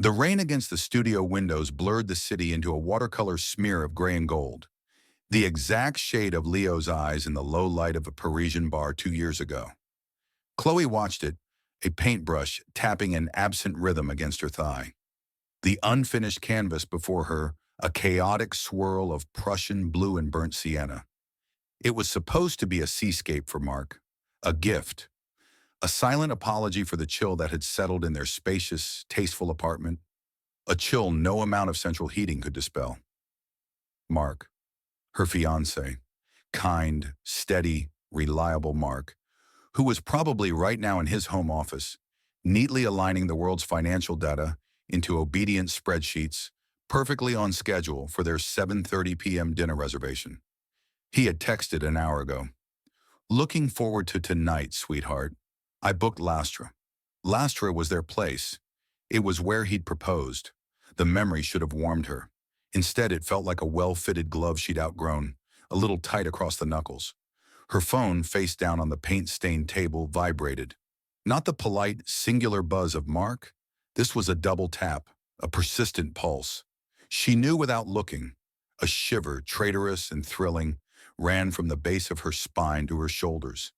The rain against the studio windows blurred the city into a watercolor smear of gray and gold, the exact shade of Leo's eyes in the low light of a Parisian bar 2 years ago. Chloe watched it, a paintbrush tapping an absent rhythm against her thigh. The unfinished canvas before her, a chaotic swirl of Prussian blue and burnt sienna. It was supposed to be a seascape for Mark, a gift, a silent apology for the chill that had settled in their spacious, tasteful apartment, a chill no amount of central heating could dispel. Mark, her fiancé, kind, steady, reliable Mark, who was probably right now in his home office, neatly aligning the world's financial data into obedient spreadsheets, perfectly on schedule for their 7:30 p.m. dinner reservation. He had texted an hour ago. Looking forward to tonight, sweetheart. I booked Lastra. Lastra was their place. It was where he'd proposed. The memory should have warmed her. Instead, it felt like a well-fitted glove she'd outgrown, a little tight across the knuckles. Her phone, face down on the paint-stained table, vibrated. Not the polite, singular buzz of Mark. This was a double tap, a persistent pulse. She knew without looking. A shiver, traitorous and thrilling, ran from the base of her spine to her shoulders.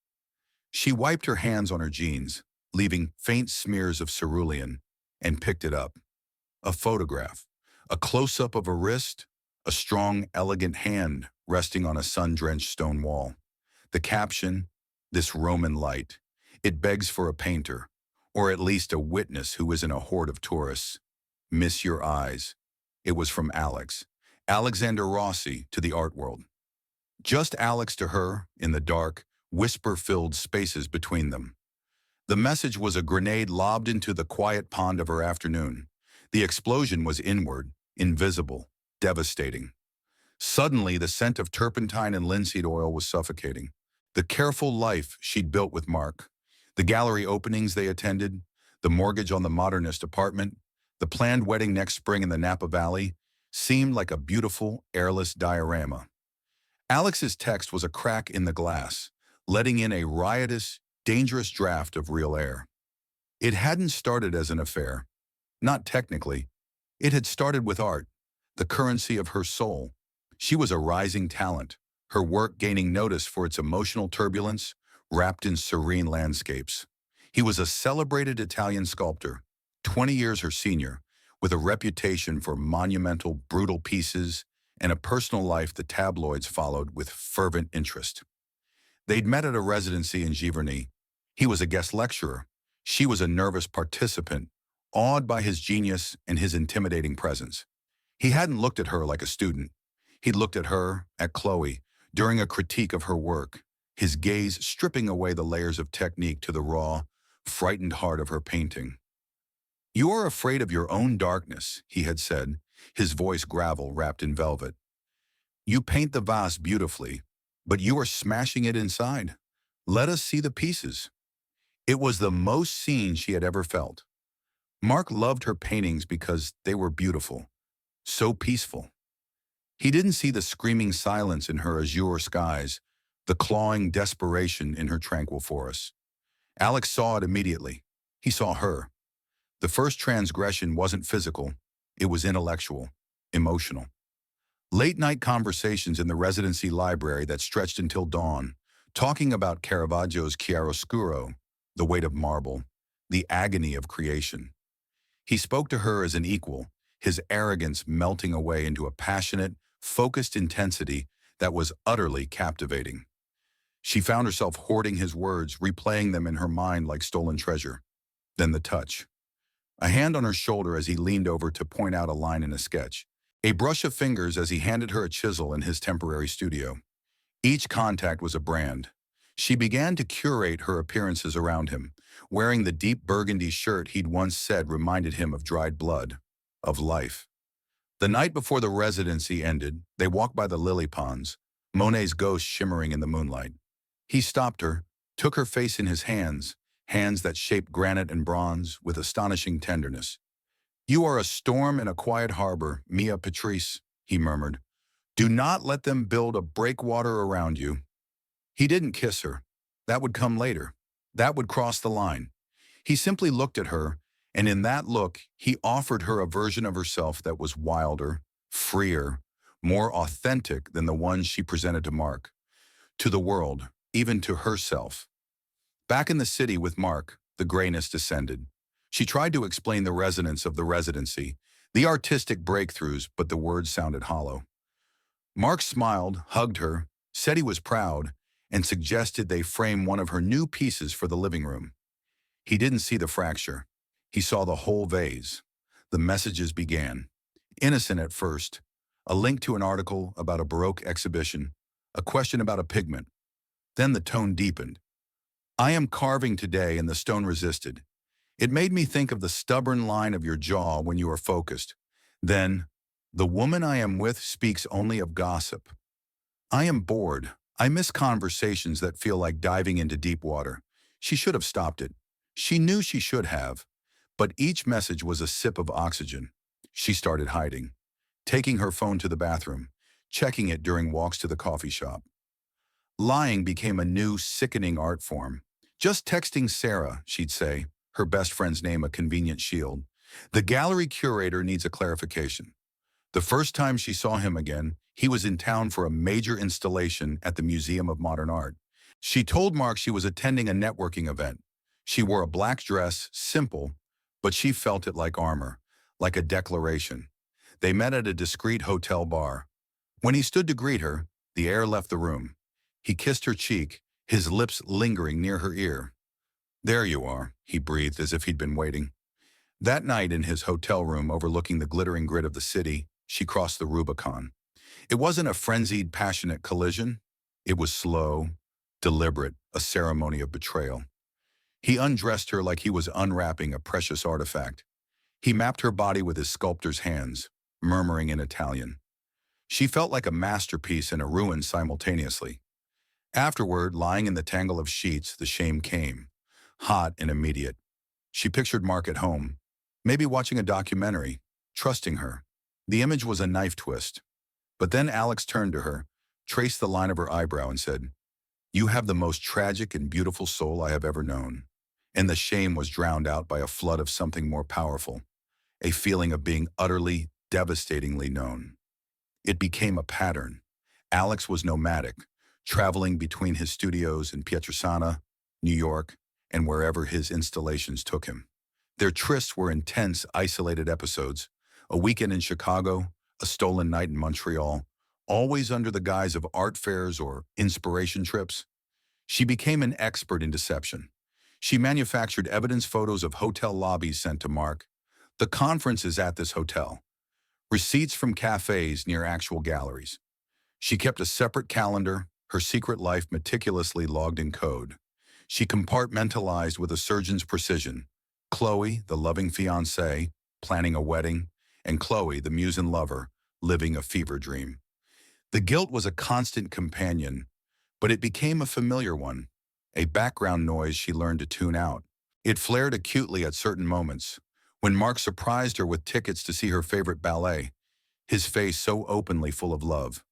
She wiped her hands on her jeans, leaving faint smears of cerulean, and picked it up. A photograph, a close-up of a wrist, a strong, elegant hand resting on a sun-drenched stone wall. The caption, "This Roman light. It begs for a painter, or at least a witness who isn't a horde of tourists. Miss your eyes." It was from Alex. Alexander Rossi to the art world. Just Alex to her, in the dark, whisper-filled spaces between them. The message was a grenade lobbed into the quiet pond of her afternoon. The explosion was inward, invisible, devastating. Suddenly, the scent of turpentine and linseed oil was suffocating. The careful life she'd built with Mark, the gallery openings they attended, the mortgage on the modernist apartment, the planned wedding next spring in the Napa Valley, seemed like a beautiful, airless diorama. Alex's text was a crack in the glass, letting in a riotous, dangerous draft of real air. It hadn't started as an affair. Not technically. It had started with art, the currency of her soul. She was a rising talent, her work gaining notice for its emotional turbulence, wrapped in serene landscapes. He was a celebrated Italian sculptor, 20 years her senior, with a reputation for monumental, brutal pieces and a personal life the tabloids followed with fervent interest. They'd met at a residency in Giverny. He was a guest lecturer. She was a nervous participant, awed by his genius and his intimidating presence. He hadn't looked at her like a student. He'd looked at her, at Chloe, during a critique of her work, his gaze stripping away the layers of technique to the raw, frightened heart of her painting. "You are afraid of your own darkness," he had said, his voice gravel wrapped in velvet. "You paint the vase beautifully, but you are smashing it inside. Let us see the pieces." It was the most seen she had ever felt. Mark loved her paintings because they were beautiful, so peaceful. He didn't see the screaming silence in her azure skies, the clawing desperation in her tranquil forests. Alex saw it immediately. He saw her. The first transgression wasn't physical, it was intellectual, emotional. Late-night conversations in the residency library that stretched until dawn, talking about Caravaggio's chiaroscuro, the weight of marble, the agony of creation. He spoke to her as an equal, his arrogance melting away into a passionate, focused intensity that was utterly captivating. She found herself hoarding his words, replaying them in her mind like stolen treasure. Then the touch. A hand on her shoulder as he leaned over to point out a line in a sketch. A brush of fingers as he handed her a chisel in his temporary studio. Each contact was a brand. She began to curate her appearances around him, wearing the deep burgundy shirt he'd once said reminded him of dried blood, of life. The night before the residency ended, they walked by the lily ponds, Monet's ghost shimmering in the moonlight. He stopped her, took her face in his hands, hands that shaped granite and bronze with astonishing tenderness. "You are a storm in a quiet harbor, Mia Patrice," he murmured. "Do not let them build a breakwater around you." He didn't kiss her. That would come later. That would cross the line. He simply looked at her, And in that look, he offered her a version of herself that was wilder, freer, more authentic than the one she presented to Mark, to the world, even to herself. Back in the city with Mark, the grayness descended. She tried to explain the resonance of the residency, the artistic breakthroughs, but the words sounded hollow. Mark smiled, hugged her, said he was proud, and suggested they frame one of her new pieces for the living room. He didn't see the fracture. He saw the whole vase. The messages began. Innocent at first. A link to an article about a Baroque exhibition. A question about a pigment. Then the tone deepened. I am carving today, and the stone resisted. It made me think of the stubborn line of your jaw when you are focused. Then, the woman I am with speaks only of gossip. I am bored. I miss conversations that feel like diving into deep water. She should have stopped it. She knew she should have. But each message was a sip of oxygen. She started hiding, taking her phone to the bathroom, checking it during walks to the coffee shop. Lying became a new, sickening art form. Just texting Sarah, she'd say, her best friend's name a convenient shield. The gallery curator needs a clarification. The first time she saw him again, he was in town for a major installation at the Museum of Modern Art. She told Mark she was attending a networking event. She wore a black dress, simple, but she felt it like armor, like a declaration. They met at a discreet hotel bar. When he stood to greet her, the air left the room. He kissed her cheek, his lips lingering near her ear. There you are, he breathed as if he'd been waiting. That night in his hotel room overlooking the glittering grid of the city, she crossed the Rubicon. It wasn't a frenzied, passionate collision. It was slow, deliberate, a ceremony of betrayal. He undressed her like he was unwrapping a precious artifact. He mapped her body with his sculptor's hands, murmuring in Italian. She felt like a masterpiece and a ruin simultaneously. Afterward, lying in the tangle of sheets, the shame came, hot and immediate. She pictured Mark at home, maybe watching a documentary, trusting her. The image was a knife twist. But then Alex turned to her, traced the line of her eyebrow and said, "You have the most tragic and beautiful soul I have ever known." And the shame was drowned out by a flood of something more powerful, a feeling of being utterly, devastatingly known. It became a pattern. Alex was nomadic, traveling between his studios in Pietrasanta, New York, and wherever his installations took him. Their trysts were intense, isolated episodes, a weekend in Chicago, a stolen night in Montreal, always under the guise of art fairs or inspiration trips. She became an expert in deception. She manufactured evidence photos of hotel lobbies sent to Mark. The conference is at this hotel. Receipts from cafes near actual galleries. She kept a separate calendar, her secret life meticulously logged in code. She compartmentalized with a surgeon's precision. Chloe, the loving fiancée, planning a wedding, and Chloe, the muse and lover, living a fever dream. The guilt was a constant companion, but it became a familiar one, a background noise she learned to tune out. It flared acutely at certain moments. When Mark surprised her with tickets to see her favorite ballet, his face so openly full of love.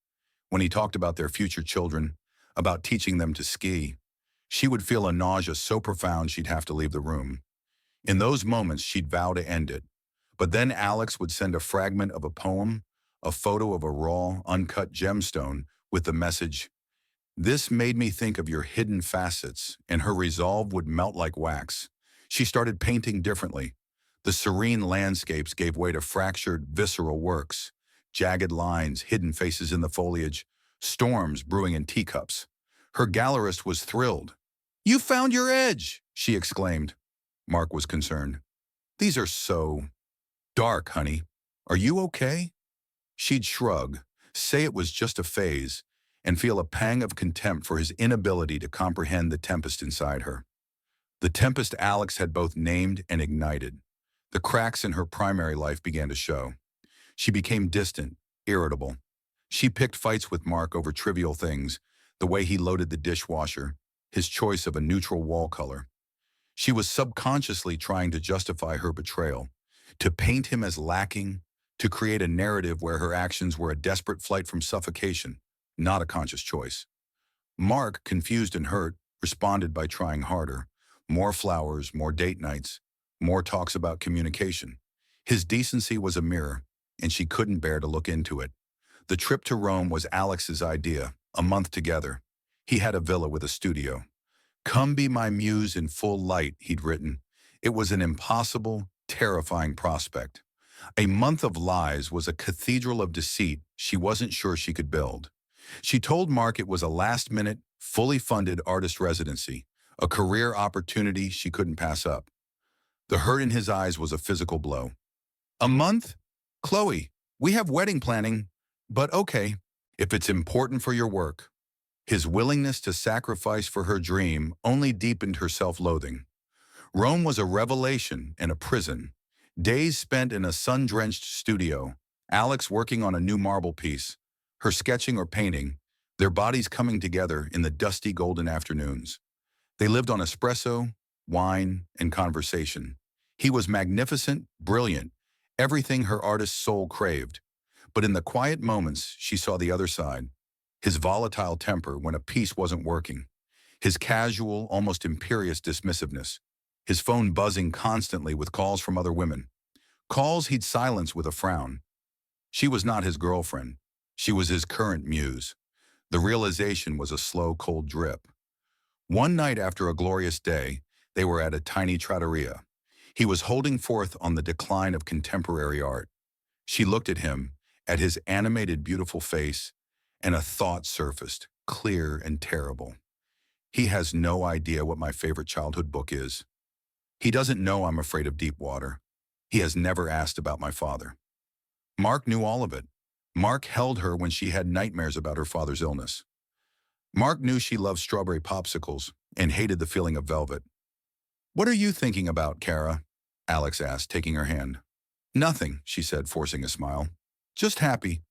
When he talked about their future children, about teaching them to ski, she would feel a nausea so profound she'd have to leave the room. In those moments, she'd vow to end it. But then Alex would send a fragment of a poem, a photo of a raw, uncut gemstone with the message, "This made me think of your hidden facets," and her resolve would melt like wax. She started painting differently. The serene landscapes gave way to fractured, visceral works, jagged lines, hidden faces in the foliage, storms brewing in teacups. Her gallerist was thrilled. "You found your edge," she exclaimed. Mark was concerned. "These are so dark, honey. Are you okay?" She'd shrug, say it was just a phase, and feel a pang of contempt for his inability to comprehend the tempest inside her. The tempest Alex had both named and ignited. The cracks in her primary life began to show. She became distant, irritable. She picked fights with Mark over trivial things, the way he loaded the dishwasher, his choice of a neutral wall color. She was subconsciously trying to justify her betrayal, to paint him as lacking, to create a narrative where her actions were a desperate flight from suffocation, not a conscious choice. Mark, confused and hurt, responded by trying harder. More flowers, more date nights, More talks about communication. His decency was a mirror, and she couldn't bear to look into it. The trip to Rome was Alex's idea, a month together. He had a villa with a studio. "Come be my muse in full light," he'd written. It was an impossible, terrifying prospect. A month of lies was a cathedral of deceit she wasn't sure she could build. She told Mark it was a last-minute, fully funded artist residency, a career opportunity she couldn't pass up. The hurt in his eyes was a physical blow. "A month? Chloe, we have wedding planning, but okay, if it's important for your work." His willingness to sacrifice for her dream only deepened her self-loathing. Rome was a revelation and a prison. Days spent in a sun-drenched studio, Alex working on a new marble piece, her sketching or painting, their bodies coming together in the dusty golden afternoons. They lived on espresso, wine, and conversation. He was magnificent, brilliant, everything her artist's soul craved. But in the quiet moments, she saw the other side. His volatile temper when a piece wasn't working. His casual, almost imperious dismissiveness. His phone buzzing constantly with calls from other women. Calls he'd silence with a frown. She was not his girlfriend. She was his current muse. The realization was a slow, cold drip. One night after a glorious day, they were at a tiny trattoria. He was holding forth on the decline of contemporary art. She looked at him, at his animated, beautiful face, and a thought surfaced, clear and terrible. "He has no idea what my favorite childhood book is. He doesn't know I'm afraid of deep water. He has never asked about my father." Mark knew all of it. Mark held her when she had nightmares about her father's illness. Mark knew she loved strawberry popsicles and hated the feeling of velvet. "What are you thinking about, Kara?" Alex asked, taking her hand. "Nothing," she said, forcing a smile. "Just happy."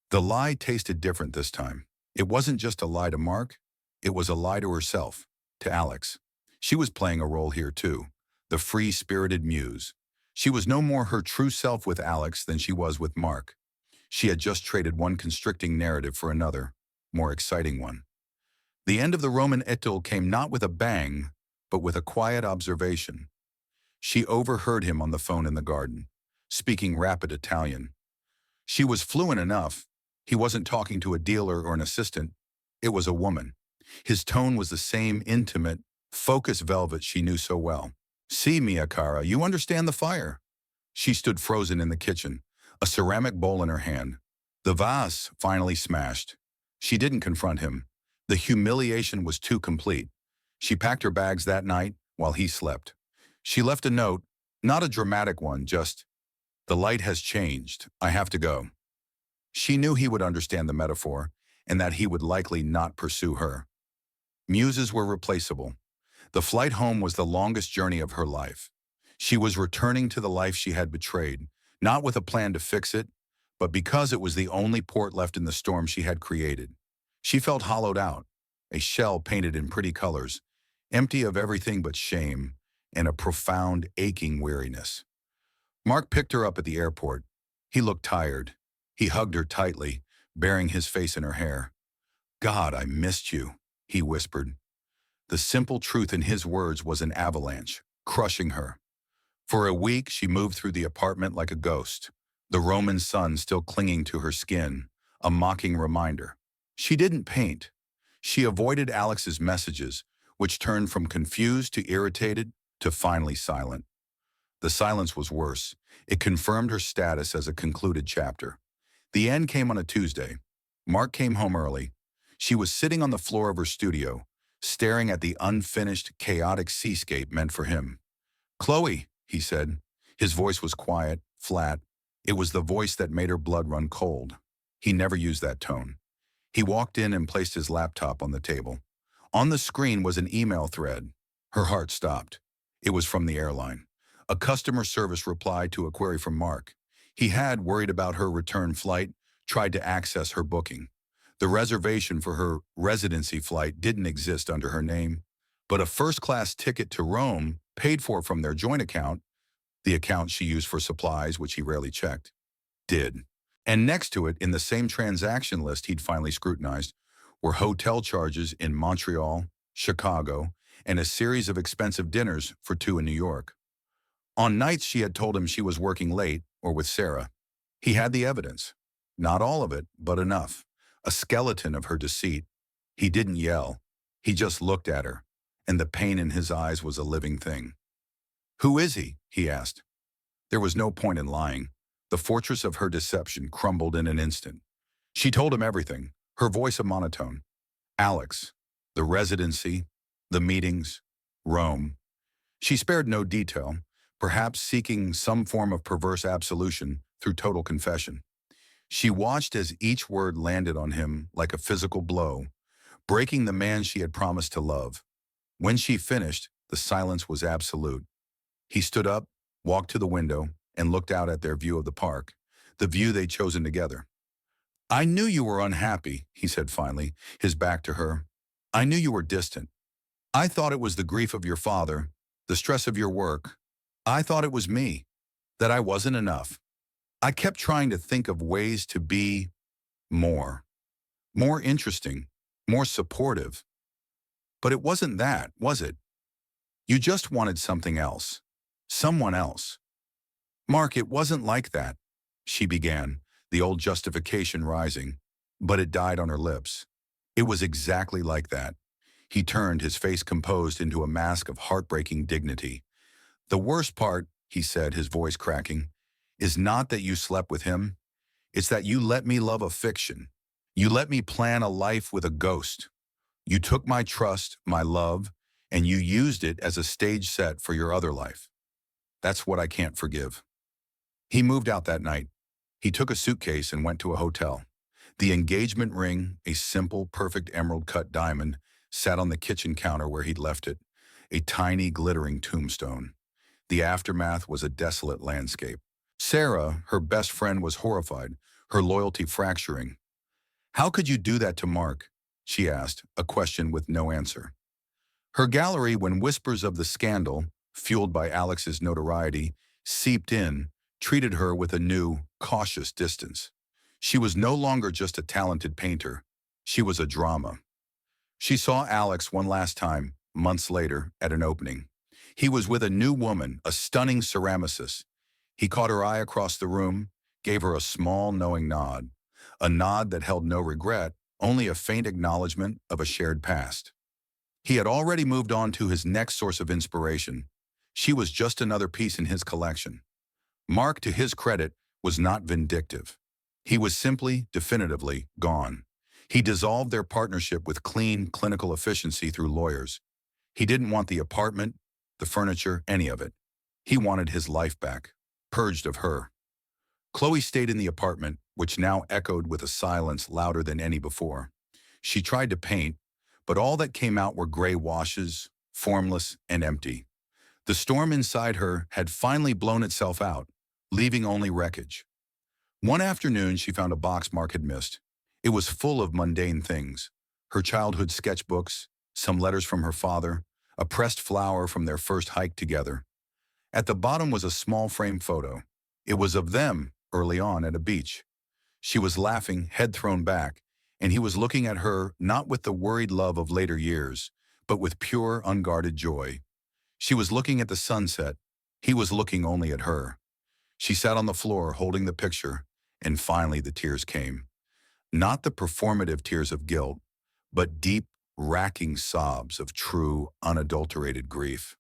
The lie tasted different this time. It wasn't just a lie to Mark. It was a lie to herself, to Alex. She was playing a role here too, the free-spirited muse. She was no more her true self with Alex than she was with Mark. She had just traded one constricting narrative for another, more exciting one. The end of the Roman idyll came not with a bang, but with a quiet observation. She overheard him on the phone in the garden, speaking rapid Italian. She was fluent enough. He wasn't talking to a dealer or an assistant. It was a woman. His tone was the same intimate, focused velvet she knew so well. "See, mia cara, you understand the fire." She stood frozen in the kitchen, a ceramic bowl in her hand. The vase finally smashed. She didn't confront him. The humiliation was too complete. She packed her bags that night while he slept. She left a note, not a dramatic one, just, "The light has changed. I have to go." She knew he would understand the metaphor, and that he would likely not pursue her. Muses were replaceable. The flight home was the longest journey of her life. She was returning to the life she had betrayed, not with a plan to fix it, but because it was the only port left in the storm she had created. She felt hollowed out, a shell painted in pretty colors, empty of everything but shame and a profound, aching weariness. Mark picked her up at the airport. He looked tired. He hugged her tightly, burying his face in her hair. "God, I missed you," he whispered. The simple truth in his words was an avalanche, crushing her. For a week, she moved through the apartment like a ghost, the Roman sun still clinging to her skin, a mocking reminder. She didn't paint. She avoided Alex's messages, which turned from confused to irritated to finally silent. The silence was worse. It confirmed her status as a concluded chapter. The end came on a Tuesday. Mark came home early. She was sitting on the floor of her studio, staring at the unfinished, chaotic seascape meant for him. "Chloe," he said. His voice was quiet, flat. It was the voice that made her blood run cold. He never used that tone. He walked in and placed his laptop on the table. On the screen was an email thread. Her heart stopped. It was from the airline. A customer service reply to a query from Mark. He had, worried about her return flight, tried to access her booking. The reservation for her residency flight didn't exist under her name, but a first-class ticket to Rome, paid for from their joint account, the account she used for supplies, which he rarely checked, did. And next to it, in the same transaction list he'd finally scrutinized, were hotel charges in Montreal, Chicago, and a series of expensive dinners for two in New York. On nights she had told him she was working late or with Sarah. He had the evidence. Not all of it, but enough. A skeleton of her deceit. He didn't yell. He just looked at her, and the pain in his eyes was a living thing. "Who is he?" he asked. There was no point in lying. The fortress of her deception crumbled in an instant. She told him everything, her voice a monotone. Alex, the residency, the meetings, Rome. She spared no detail, perhaps seeking some form of perverse absolution through total confession. She watched as each word landed on him like a physical blow, breaking the man she had promised to love. When she finished, the silence was absolute. He stood up, walked to the window, and looked out at their view of the park, the view they'd chosen together. "I knew you were unhappy," he said finally, his back to her. "I knew you were distant. I thought it was the grief of your father, the stress of your work. I thought it was me, that I wasn't enough. I kept trying to think of ways to be more, more interesting, more supportive. But it wasn't that, was it? You just wanted something else, someone else." "Mark, it wasn't like that," she began, the old justification rising, but it died on her lips. "It was exactly like that." He turned, his face composed into a mask of heartbreaking dignity. "The worst part," he said, his voice cracking, "is not that you slept with him. It's that you let me love a fiction. You let me plan a life with a ghost. You took my trust, my love, and you used it as a stage set for your other life. That's what I can't forgive." He moved out that night. He took a suitcase and went to a hotel. The engagement ring, a simple, perfect emerald-cut diamond, sat on the kitchen counter where he'd left it, a tiny, glittering tombstone. The aftermath was a desolate landscape. Sarah, her best friend, was horrified, her loyalty fracturing. "How could you do that to Mark?" she asked, a question with no answer. Her gallery, when whispers of the scandal, fueled by Alex's notoriety, seeped in, treated her with a new, cautious distance. She was no longer just a talented painter. She was a drama. She saw Alex one last time, months later, at an opening. He was with a new woman, a stunning ceramicist. He caught her eye across the room, gave her a small, knowing nod. A nod that held no regret, only a faint acknowledgement of a shared past. He had already moved on to his next source of inspiration. She was just another piece in his collection. Mark, to his credit, was not vindictive. He was simply, definitively, gone. He dissolved their partnership with clean, clinical efficiency through lawyers. He didn't want the apartment, the furniture, any of it. He wanted his life back, purged of her. Chloe stayed in the apartment, which now echoed with a silence louder than any before. She tried to paint, but all that came out were gray washes, formless and empty. The storm inside her had finally blown itself out, leaving only wreckage. One afternoon, she found a box Mark had missed. It was full of mundane things: her childhood sketchbooks, some letters from her father, a pressed flower from their first hike together. At the bottom was a small frame photo. It was of them, early on at a beach. She was laughing, head thrown back, and he was looking at her not with the worried love of later years, but with pure, unguarded joy. She was looking at the sunset. He was looking only at her. She sat on the floor holding the picture, and finally the tears came. Not the performative tears of guilt, but deep, racking sobs of true, unadulterated grief.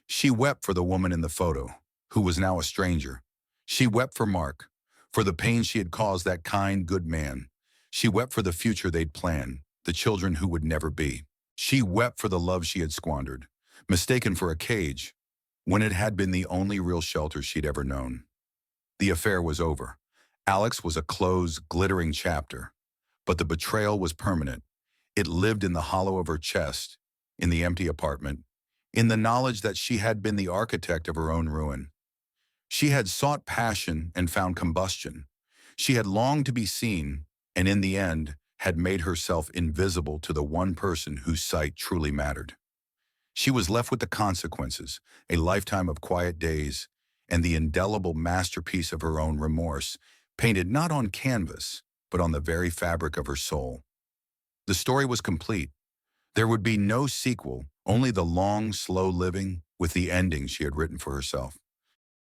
She wept for the woman in the photo, who was now a stranger. She wept for Mark, for the pain she had caused that kind, good man. She wept for the future they'd planned, the children who would never be. She wept for the love she had squandered, mistaken for a cage, when it had been the only real shelter she'd ever known. The affair was over. Alex was a closed, glittering chapter. But the betrayal was permanent. It lived in the hollow of her chest, in the empty apartment, in the knowledge that she had been the architect of her own ruin. She had sought passion and found combustion. She had longed to be seen, and in the end, had made herself invisible to the one person whose sight truly mattered. She was left with the consequences, a lifetime of quiet days, and the indelible masterpiece of her own remorse, painted not on canvas, but on the very fabric of her soul. The story was complete. There would be no sequel, only the long, slow living with the ending she had written for herself.